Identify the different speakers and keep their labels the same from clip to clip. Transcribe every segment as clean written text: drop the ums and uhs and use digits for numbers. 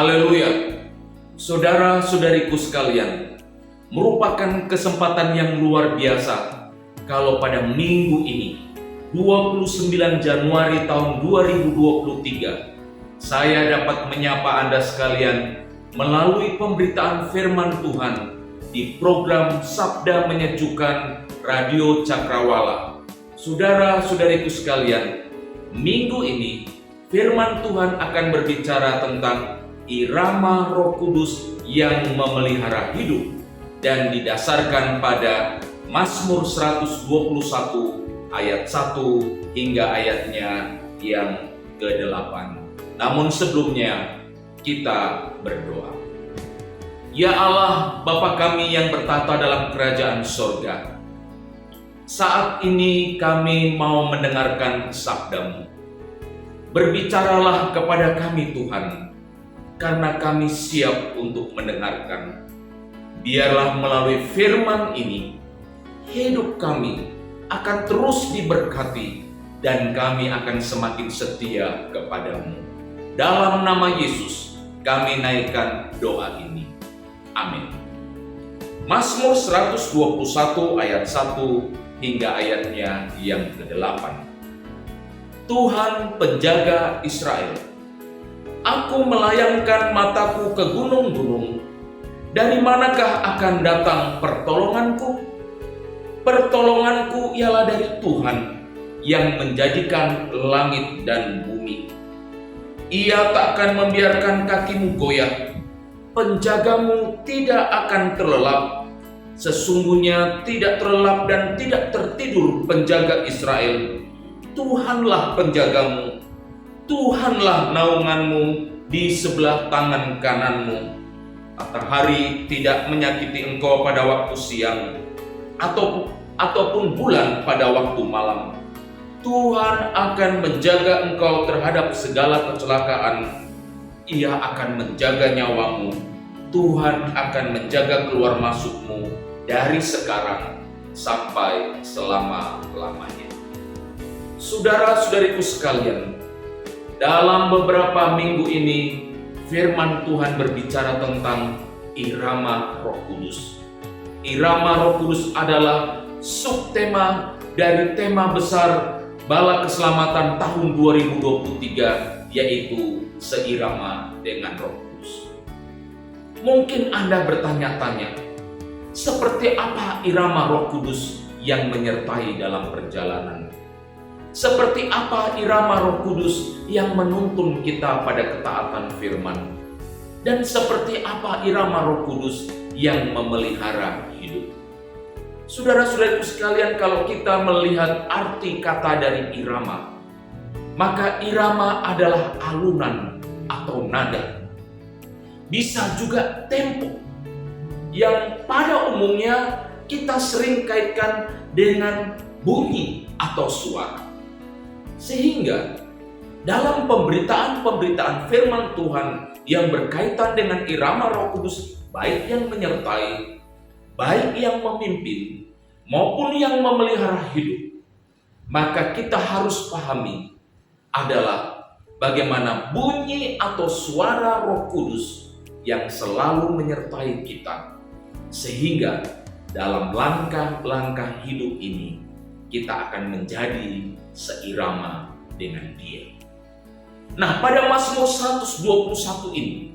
Speaker 1: Haleluya. Saudara-saudariku sekalian, merupakan kesempatan yang luar biasa kalau pada minggu ini 29 Januari tahun 2023 saya dapat menyapa Anda sekalian melalui pemberitaan firman Tuhan di program Sabda Menyejukkan Radio Cakrawala. Saudara-saudariku sekalian, minggu ini firman Tuhan akan berbicara tentang irama Roh Kudus yang memelihara hidup dan didasarkan pada Mazmur 121 ayat 1 hingga ayatnya yang ke-8. Namun sebelumnya kita berdoa. Ya Allah, Bapa kami yang bertata dalam kerajaan sorga, saat ini kami mau mendengarkan sabda-Mu. Berbicaralah kepada kami Tuhan, karena kami siap untuk mendengarkan. Biarlah melalui firman ini, hidup kami akan terus diberkati dan kami akan semakin setia kepadamu. Dalam nama Yesus, kami naikkan doa ini. Amin. Mazmur 121 ayat 1 hingga ayatnya yang ke-8. Tuhan penjaga Israel, aku melayangkan mataku ke gunung-gunung. Dari manakah akan datang pertolonganku? Pertolonganku ialah dari Tuhan yang menjadikan langit dan bumi. Ia tak akan membiarkan kakimu goyah, penjagamu tidak akan terlelap. Sesungguhnya tidak terlelap dan tidak tertidur penjaga Israel. Tuhanlah penjagamu, Tuhanlah naunganmu di sebelah tangan kananmu. Matahari tidak menyakiti engkau pada waktu siang, ataupun bulan pada waktu malam. Tuhan akan menjaga engkau terhadap segala kecelakaan. Ia akan menjaga nyawamu. Tuhan akan menjaga keluar masukmu dari sekarang sampai selama-lamanya. Saudara-saudariku sekalian, dalam beberapa minggu ini firman Tuhan berbicara tentang irama Roh Kudus. Irama Roh Kudus adalah subtema dari tema besar Bala Keselamatan tahun 2023, yaitu seirama dengan Roh Kudus. Mungkin Anda bertanya-tanya, seperti apa irama Roh Kudus yang menyertai dalam perjalanan? Seperti apa irama Roh Kudus yang menuntun kita pada ketaatan firman? Dan seperti apa irama Roh Kudus yang memelihara hidup? Saudara-saudaraku sekalian, kalau kita melihat arti kata dari irama, maka irama adalah alunan atau nada. Bisa juga tempo, yang pada umumnya kita sering kaitkan dengan bunyi atau suara. Sehingga dalam pemberitaan firman Tuhan yang berkaitan dengan irama Roh Kudus, baik yang menyertai, baik yang memimpin, maupun yang memelihara hidup, maka kita harus pahami adalah bagaimana bunyi atau suara Roh Kudus yang selalu menyertai kita, sehingga dalam langkah-langkah hidup ini kita akan menjadi seirama dengan Dia. Nah, pada Mazmur 121 ini,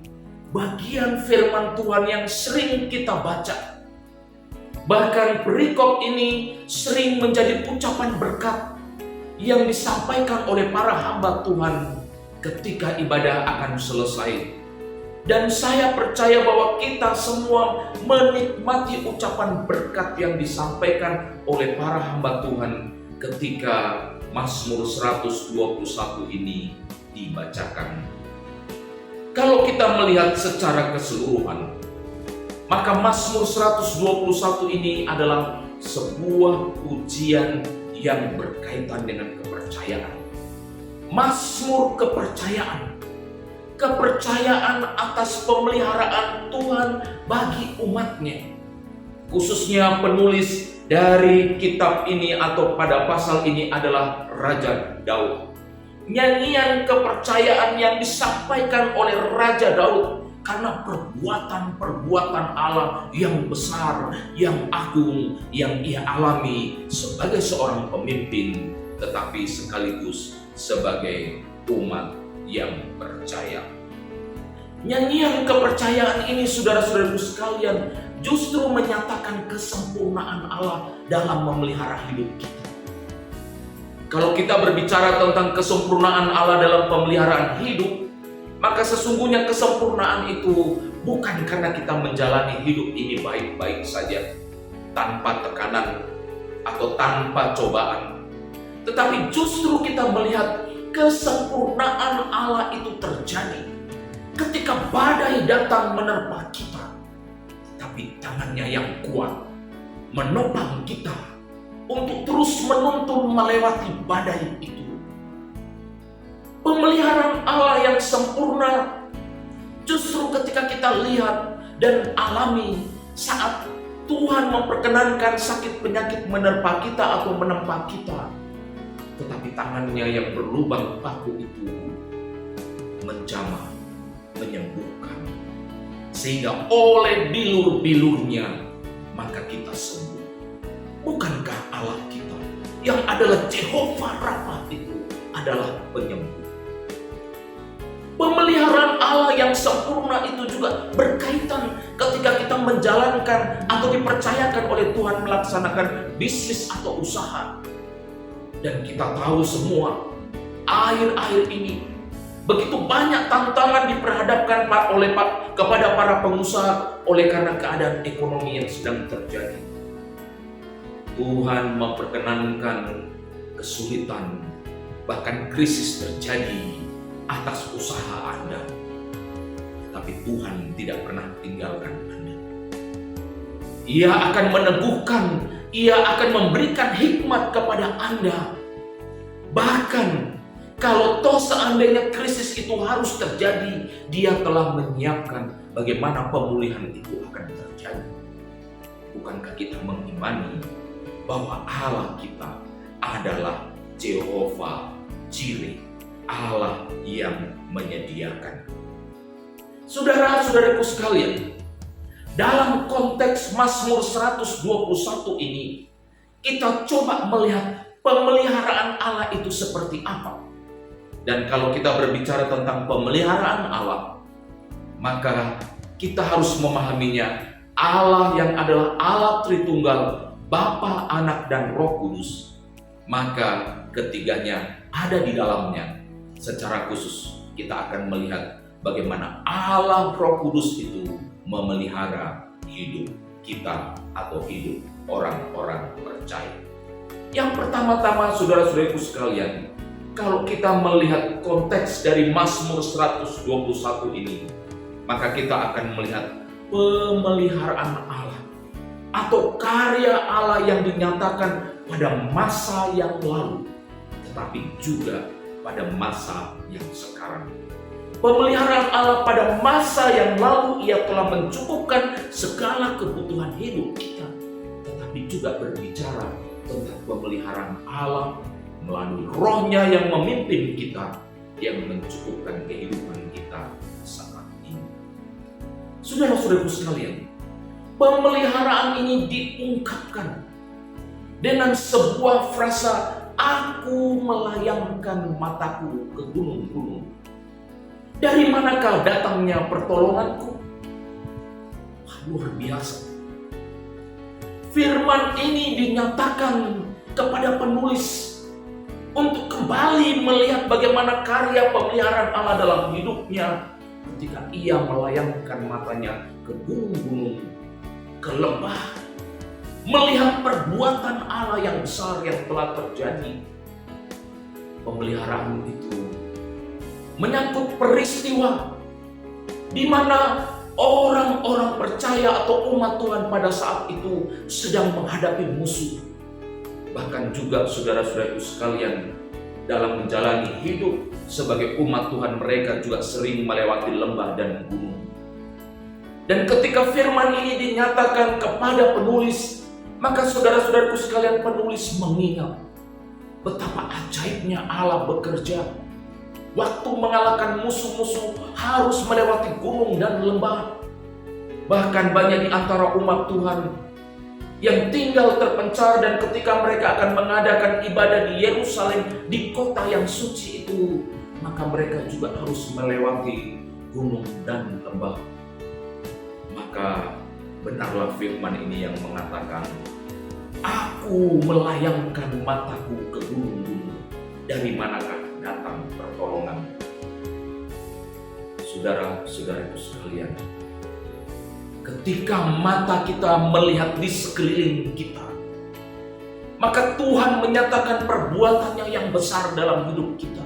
Speaker 1: bagian firman Tuhan yang sering kita baca, bahkan perikop ini sering menjadi ucapan berkat yang disampaikan oleh para hamba Tuhan ketika ibadah akan selesai. Dan saya percaya bahwa kita semua menikmati ucapan berkat yang disampaikan oleh para hamba Tuhan ketika Mazmur 121 ini dibacakan. Kalau kita melihat secara keseluruhan, maka Mazmur 121 ini adalah sebuah pujian yang berkaitan dengan kepercayaan. Mazmur kepercayaan atas pemeliharaan Tuhan bagi umatnya. Khususnya penulis dari kitab ini atau pada pasal ini adalah Raja Daud. nyanyian kepercayaan yang disampaikan oleh Raja Daud karena perbuatan-perbuatan Allah yang besar, yang agung, yang ia alami sebagai seorang pemimpin, tetapi sekaligus sebagai umat yang percaya. Nyanyian kepercayaan ini, saudara-saudaraku sekalian, justru menyatakan kesempurnaan Allah dalam memelihara hidup kita. Kalau kita berbicara tentang kesempurnaan Allah dalam pemeliharaan hidup, maka sesungguhnya kesempurnaan itu bukan karena kita menjalani hidup ini baik-baik saja, tanpa tekanan atau tanpa cobaan. Tetapi justru kita melihat kesempurnaan Allah itu terjadi ketika badai datang menerpa kita, tapi tangannya yang kuat menopang kita untuk terus menuntun melewati badai itu. Pemeliharaan Allah yang sempurna justru ketika kita lihat dan alami saat Tuhan memperkenankan sakit penyakit menerpa kita atau menempa kita, tetapi tangannya yang berlubang paku itu menjamah, menyembuhkan, sehingga oleh bilur-bilurnya maka kita sembuh. Bukankah Allah kita yang adalah Jehovah Rafa itu adalah penyembuh? Pemeliharaan Allah yang sempurna itu juga berkaitan ketika kita menjalankan atau dipercayakan oleh Tuhan melaksanakan bisnis atau usaha. Dan kita tahu semua, akhir-akhir ini begitu banyak tantangan diperhadapkan kepada para pengusaha oleh karena keadaan ekonomi yang sedang terjadi. Tuhan memperkenankan kesulitan, bahkan krisis terjadi atas usaha Anda. Tapi Tuhan tidak pernah tinggalkan Anda. Ia akan meneguhkan, Ia akan memberikan hikmat kepada Anda. Bahkan kalau toh seandainya krisis itu harus terjadi, Dia telah menyiapkan bagaimana pemulihan itu akan terjadi. Bukankah kita mengimani bahwa Allah kita adalah Jehovah Jireh, Allah yang menyediakan. Saudara-saudaraku sekalian, dalam konteks Mazmur 121 ini, kita coba melihat pemeliharaan Allah itu seperti apa. Dan kalau kita berbicara tentang pemeliharaan Allah, maka kita harus memahaminya Allah yang adalah Allah Tritunggal, Bapa, Anak, dan Roh Kudus. Maka ketiganya ada di dalamnya. Secara khusus kita akan melihat bagaimana Allah Roh Kudus itu memelihara hidup kita atau hidup orang-orang percaya. Yang pertama-tama, saudara-saudaraku sekalian, kalau kita melihat konteks dari Mazmur 121 ini, maka kita akan melihat pemeliharaan Allah atau karya Allah yang dinyatakan pada masa yang lalu, tetapi juga pada masa yang sekarang. Pemeliharaan Allah pada masa yang lalu, Ia telah mencukupkan segala kebutuhan hidup kita, tetapi juga berbicara tentang pemeliharaan Allah melalui Roh-Nya yang memimpin kita, yang mencukupkan kehidupan kita saat ini. Saudara-saudaraku sekalian, pemeliharaan ini diungkapkan dengan sebuah frasa, "Aku melayangkan mataku ke gunung-gunung. Dari manakah datangnya pertolonganku?" Luar biasa. Firman ini dinyatakan kepada penulis untuk kembali melihat bagaimana karya pemeliharaan Allah dalam hidupnya ketika ia melayangkan matanya ke gunung-gunung, ke lembah, melihat perbuatan Allah yang besar yang telah terjadi. Pemeliharaan itu menyangkut peristiwa di mana orang-orang percaya atau umat Tuhan pada saat itu sedang menghadapi musuh. Bahkan juga saudara-saudaraku sekalian, dalam menjalani hidup sebagai umat Tuhan, mereka juga sering melewati lembah dan gunung. Dan ketika firman ini dinyatakan kepada penulis, maka saudara-saudaraku sekalian, penulis mengingat betapa ajaibnya Allah bekerja waktu mengalahkan musuh-musuh harus melewati gunung dan lembah. Bahkan banyak di antara umat Tuhan yang tinggal terpencar, dan ketika mereka akan mengadakan ibadah di Yerusalem, di kota yang suci itu, maka mereka juga harus melewati gunung dan lembah. Maka benarlah firman ini yang mengatakan, "Aku melayangkan mataku ke gunung-gunung, dari manakah datang pertolongan?" Saudara-saudaraku sekalian, ketika mata kita melihat di sekeliling kita, maka Tuhan menyatakan perbuatannya yang besar dalam hidup kita.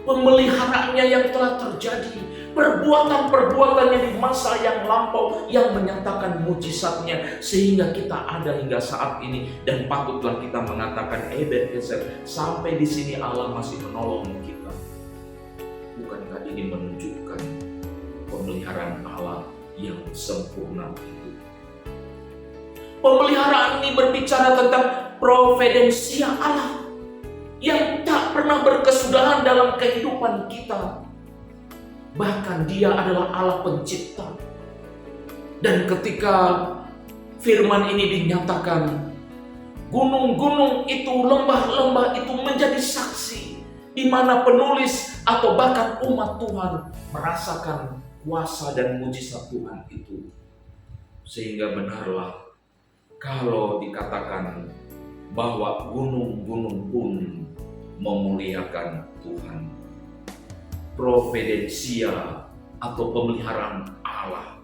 Speaker 1: Pemeliharaannya yang telah terjadi, perbuatan-perbuatannya di masa yang lampau yang menyatakan mujizatnya, sehingga kita ada hingga saat ini. Dan patutlah kita mengatakan, Ebenezer, sampai di sini Allah masih menolong kita. Bukankah ini menunjukkan pemeliharaan Allah yang sempurna itu? Pemeliharaan ini berbicara tentang providensia Allah yang tak pernah berkesudahan dalam kehidupan kita. Bahkan Dia adalah Allah pencipta. Dan ketika firman ini dinyatakan, gunung-gunung itu, lembah-lembah itu menjadi saksi, di mana penulis atau bahkan umat Tuhan merasakan kuasa dan mujizat Tuhan itu. Sehingga benarlah kalau dikatakan bahwa gunung-gunung pun memuliakan Tuhan. Providensia atau pemeliharaan Allah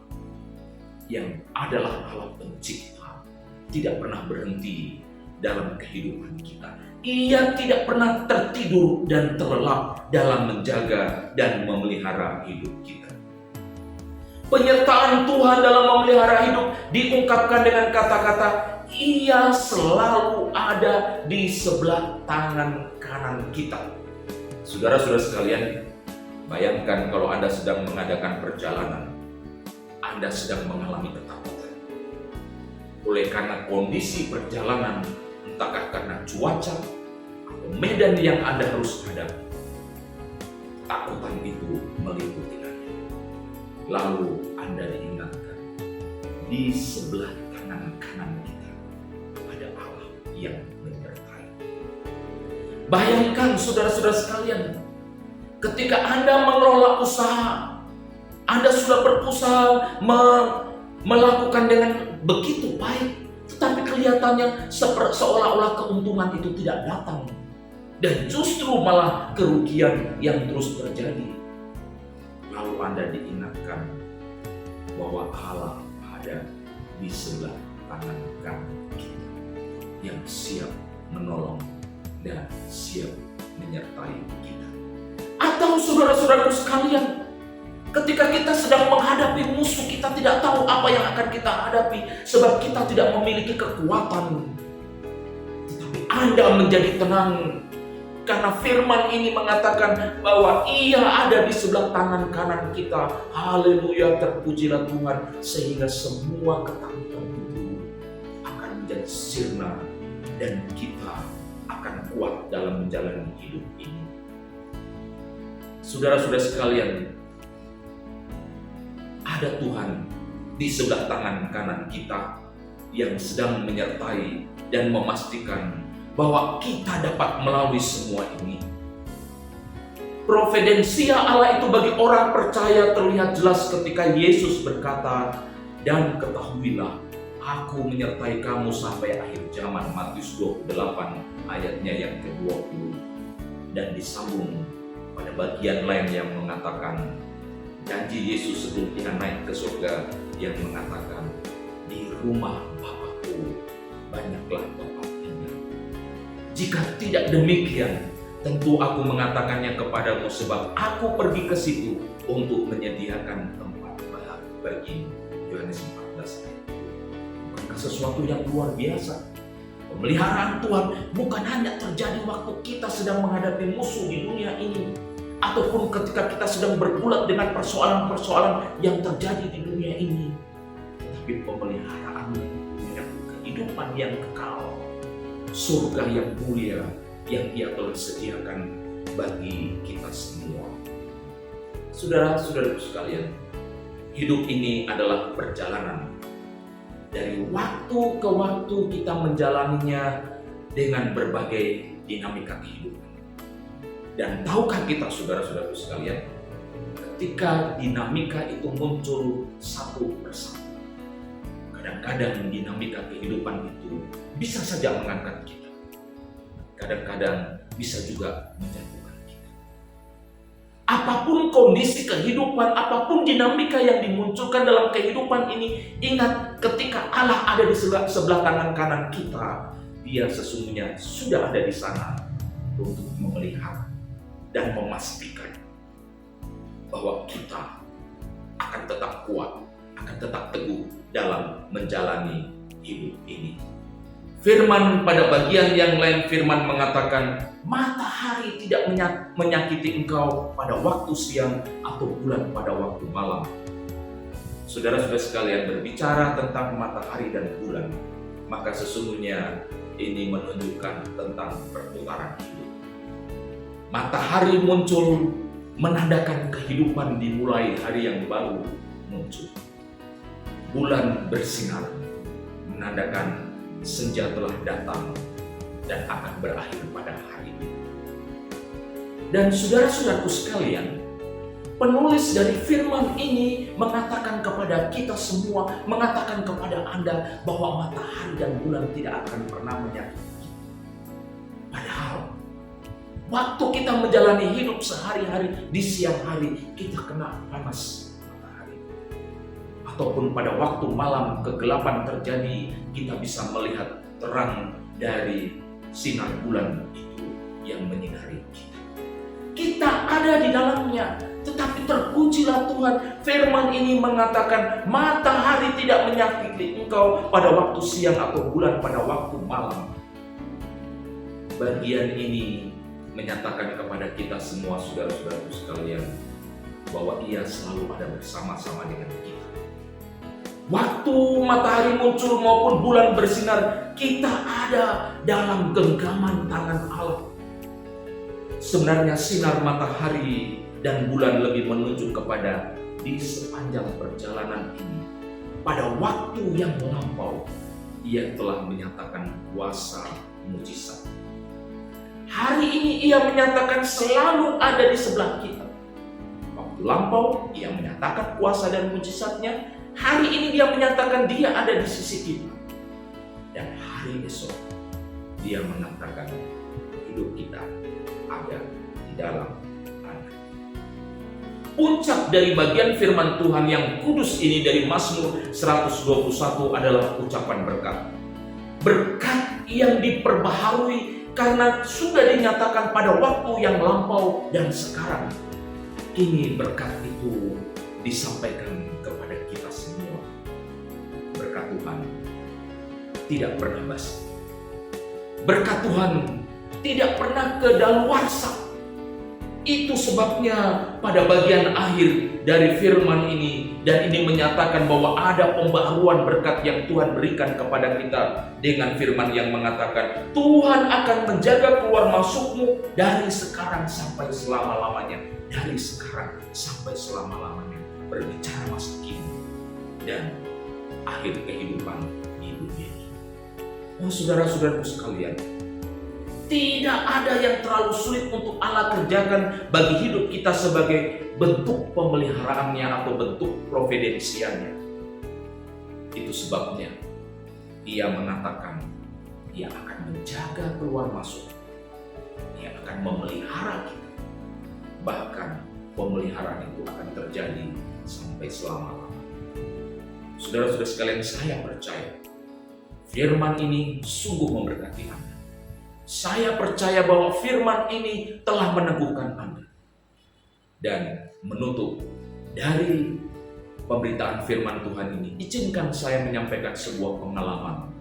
Speaker 1: yang adalah Allah pencipta tidak pernah berhenti dalam kehidupan kita. Ia tidak pernah tertidur dan terlelap dalam menjaga dan memelihara hidup kita. Penyertaan Tuhan dalam memelihara hidup diungkapkan dengan kata-kata, Ia selalu ada di sebelah tangan kanan kita. Saudara-saudara sekalian, bayangkan kalau Anda sedang mengadakan perjalanan, Anda sedang mengalami ketakutan. Oleh karena kondisi perjalanan, entahkah karena cuaca atau medan yang Anda harus hadapi, ketakutan itu meliputi Anda. Lalu Anda diingatkan, di sebelah tangan kanan kita ada Allah yang menyertai. Bayangkan saudara-saudara sekalian, ketika Anda mengelola usaha, Anda sudah berusaha melakukan dengan begitu baik, tetapi kelihatannya seolah-olah keuntungan itu tidak datang, dan justru malah kerugian yang terus terjadi. Lalu Anda diingatkan bahwa Allah ada di sebelah tangan kanan kita yang siap menolong dan siap menyertai kita. Atau saudara-saudaraku sekalian, ketika kita sedang menghadapi musuh, kita tidak tahu apa yang akan kita hadapi sebab kita tidak memiliki kekuatan. Tetapi Anda menjadi tenang karena firman ini mengatakan bahwa Ia ada di sebelah tangan kanan kita. Haleluya, terpujilah Tuhan, sehingga semua ketakutan itu akan menjadi sirna dan kita akan kuat dalam menjalani hidup ini. Saudara-saudara sekalian, ada Tuhan di sebelah tangan kanan kita yang sedang menyertai dan memastikan bahwa kita dapat melalui semua ini. Providensia Allah itu bagi orang percaya terlihat jelas ketika Yesus berkata, "Dan ketahuilah, Aku menyertai kamu sampai akhir zaman." Matius 28 ayatnya yang ke-20. Dan disambung pada bagian lain yang mengatakan, janji Yesus sebelum Dia naik ke surga yang mengatakan, "Di rumah Bapa-Ku banyaklah tempat tinggal. Jika tidak demikian, tentu Aku mengatakannya kepadamu, sebab Aku pergi ke situ untuk menyediakan tempat bagimu." Yohanes 14 ayat. Bukankah sesuatu yang luar biasa? Pemeliharaan Tuhan bukan hanya terjadi waktu kita sedang menghadapi musuh di dunia ini, ataupun ketika kita sedang bergulat dengan persoalan-persoalan yang terjadi di dunia ini, tetapi pemeliharaan punya kehidupan yang kekal, surga yang mulia yang Ia telah sediakan bagi kita semua. Saudara-saudaraku sekalian, hidup ini adalah perjalanan. Dari waktu ke waktu kita menjalaninya dengan berbagai dinamika kehidupan. Dan tahukah kita, saudara-saudaraku sekalian, ketika dinamika itu muncul satu persatu, kadang-kadang dinamika kehidupan itu bisa saja mengangkat kita. Kadang-kadang bisa juga menjatuhkan kita. Apapun kondisi kehidupan, apapun dinamika yang dimunculkan dalam kehidupan ini, ingat ketika Allah ada di sebelah kanan kita, Dia sesungguhnya sudah ada di sana untuk memelihara dan memastikan bahwa kita akan tetap kuat, akan tetap teguh dalam menjalani hidup ini. Firman pada bagian yang lain, firman mengatakan, matahari tidak menyakiti engkau pada waktu siang atau bulan pada waktu malam. Saudara-saudara sekalian, berbicara tentang matahari dan bulan, maka sesungguhnya ini menunjukkan tentang perputaran hidup. Matahari muncul menandakan kehidupan dimulai hari yang baru muncul. Bulan bersinar menandakan senja telah datang dan akan berakhir pada hari ini. Dan saudara-saudaraku sekalian, penulis dari firman ini mengatakan kepada kita semua, mengatakan kepada Anda bahwa matahari dan bulan tidak akan pernah menyakiti kita. Padahal waktu kita menjalani hidup sehari-hari, di siang hari kita kena panas matahari. Ataupun pada waktu malam kegelapan terjadi, kita bisa melihat terang dari sinar bulan itu yang menyinari kita. Kita ada di dalamnya, tetapi terpujilah Tuhan, firman ini mengatakan matahari tidak menyakiti engkau pada waktu siang atau bulan pada waktu malam. Bagian ini menyatakan kepada kita semua, saudara-saudaraku sekalian, bahwa Ia selalu ada bersama-sama dengan kita. Waktu matahari muncul maupun bulan bersinar, kita ada dalam genggaman tangan Allah. Sebenarnya sinar matahari dan bulan lebih menunjuk kepada di sepanjang perjalanan ini, pada waktu yang lampau, Ia telah menyatakan kuasa mujizat. Hari ini Ia menyatakan selalu ada di sebelah kita. Waktu lampau Ia menyatakan kuasa dan mujizatnya. Hari ini Dia menyatakan Dia ada di sisi kita. Dan hari esok Dia mengatakan hidup kita ada di dalam Anak. Puncak dari bagian firman Tuhan yang kudus ini dari Mazmur 121 adalah ucapan berkat. Berkat yang diperbaharui karena sudah dinyatakan pada waktu yang lampau dan sekarang. Ini berkat itu disampaikan kepada kita semua. Berkat Tuhan tidak pernah basi. Berkat Tuhan tidak pernah kedaluarsa. Itu sebabnya pada bagian akhir dari firman ini, dan ini menyatakan bahwa ada pembaharuan berkat yang Tuhan berikan kepada kita dengan firman yang mengatakan Tuhan akan menjaga keluar masukmu dari sekarang sampai selama-lamanya. Dari sekarang sampai selama-lamanya, berbicara masa kini dan akhir kehidupan di dunia ini. Oh, saudara-saudaraku sekalian, tidak ada yang terlalu sulit untuk Allah kerjakan bagi hidup kita sebagai bentuk pemeliharaannya atau bentuk providensianya. Itu sebabnya Ia mengatakan Ia akan menjaga keluar masuk. Ia akan memelihara kita. Bahkan pemeliharaan itu akan terjadi sampai selama-lamanya. Saudara-saudara sekalian, saya percaya firman ini sungguh memberkati Anda. Saya percaya bahwa firman ini telah meneguhkan Anda. Dan menutup dari pemberitaan firman Tuhan ini, izinkan saya menyampaikan sebuah pengalaman.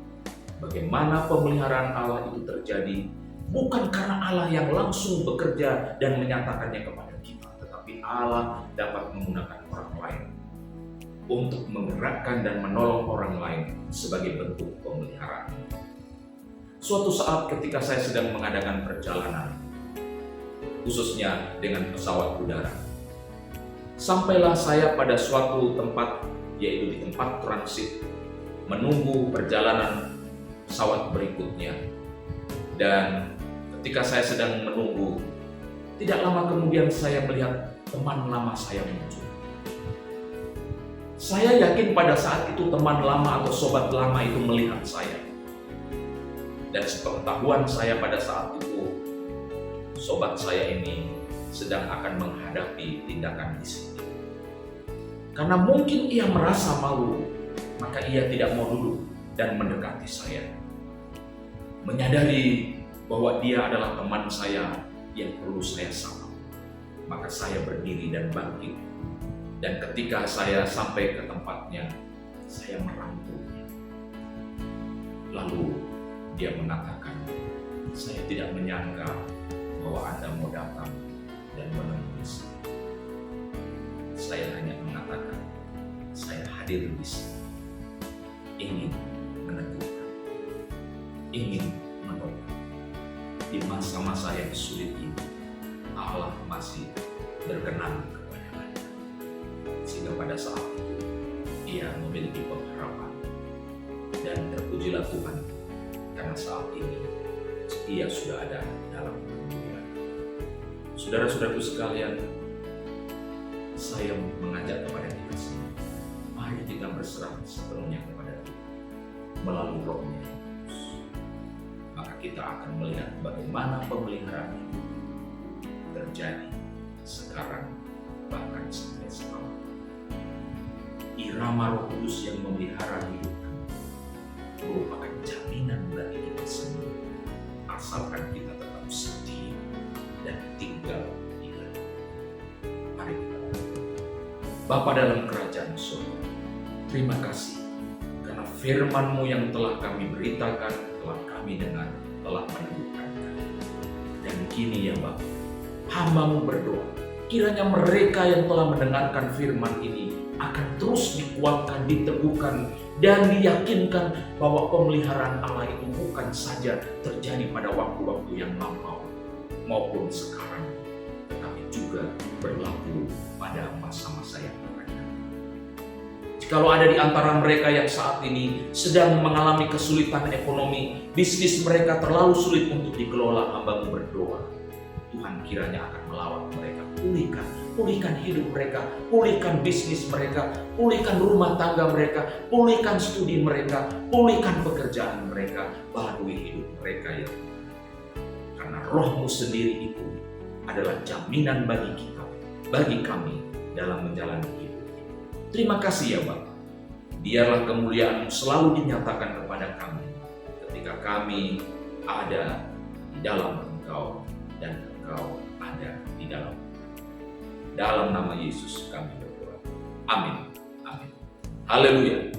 Speaker 1: Bagaimana pemeliharaan Allah itu terjadi, bukan karena Allah yang langsung bekerja dan menyatakannya kepada kita, tetapi Allah dapat menggunakan orang lain untuk menggerakkan dan menolong orang lain sebagai bentuk pemeliharaan. Suatu saat ketika saya sedang mengadakan perjalanan, khususnya dengan pesawat udara. Sampailah saya pada suatu tempat, yaitu di tempat transit, menunggu perjalanan pesawat berikutnya. Dan ketika saya sedang menunggu, tidak lama kemudian saya melihat teman lama saya muncul. Saya yakin pada saat itu teman lama atau sobat lama itu melihat saya. Dan sepengetahuan saya pada saat itu, sobat saya ini sedang akan menghadapi tindakan disiplin. Karena mungkin ia merasa malu, maka ia tidak mau duduk dan mendekati saya. Menyadari bahwa dia adalah teman saya yang perlu saya sapa, maka saya berdiri dan bangkit. Dan ketika saya sampai ke tempatnya, saya merangkulnya. Lalu dia mengatakan, "Saya tidak menyangka bahwa Anda mau datang dan menemui saya." Saya hanya mengatakan, "Saya hadir di sini, ingin meneguhkan, ingin menolong. Di masa-masa yang sulit ini, Allah masih berkenan kepada Anda." Sehingga pada saat itu, ia memiliki pengharapan. Dan terpujilah Tuhan, karena saat ini ia sudah ada dalam kemuliaan. Saudara-saudaraku sekalian, saya mengajak kepada kita semua, mari kita berserah sepenuhnya kepada Tuhan melalui Roh-Nya yang kudus. Maka kita akan melihat bagaimana pemeliharaan itu terjadi sekarang, bahkan sampai sekarang. Irama Roh Kudus yang memelihara hidup merupakan jaminan bagi kita semua, asalkan kita tetap setia dan tinggal di dalam. Mari kita berdoa. Bapa dalam kerajaan surga, terima kasih karena firman-Mu yang telah kami beritakan, telah kami dengar, telah meneguhkan kami. Dan kini ya Bapa, hamba-Mu berdoa, kiranya mereka yang telah mendengarkan firman ini akan terus dikuatkan, diteguhkan, dan diyakinkan bahwa pemeliharaan Allah itu bukan saja terjadi pada waktu-waktu yang lampau maupun sekarang, tetapi juga berlaku pada masa-masa yang akan datang. Jikalau ada di antara mereka yang saat ini sedang mengalami kesulitan ekonomi, bisnis mereka terlalu sulit untuk dikelola, hamba-Mu berdoa, Tuhan kiranya akan melawat mereka, pulihkan hidup mereka, pulihkan bisnis mereka, pulihkan rumah tangga mereka, pulihkan studi mereka, pulihkan pekerjaan mereka, baharui hidup mereka ya Tuhan. Karena Roh-Mu sendiri itu adalah jaminan bagi kita, bagi kami dalam menjalani hidup. Terima kasih ya Bapa. Biarlah kemuliaan-Mu selalu dinyatakan kepada kami ketika kami ada di dalam Engkau dan Engkau ada di dalam. Dalam nama Yesus kami berdoa. Amin. Amin. Haleluya.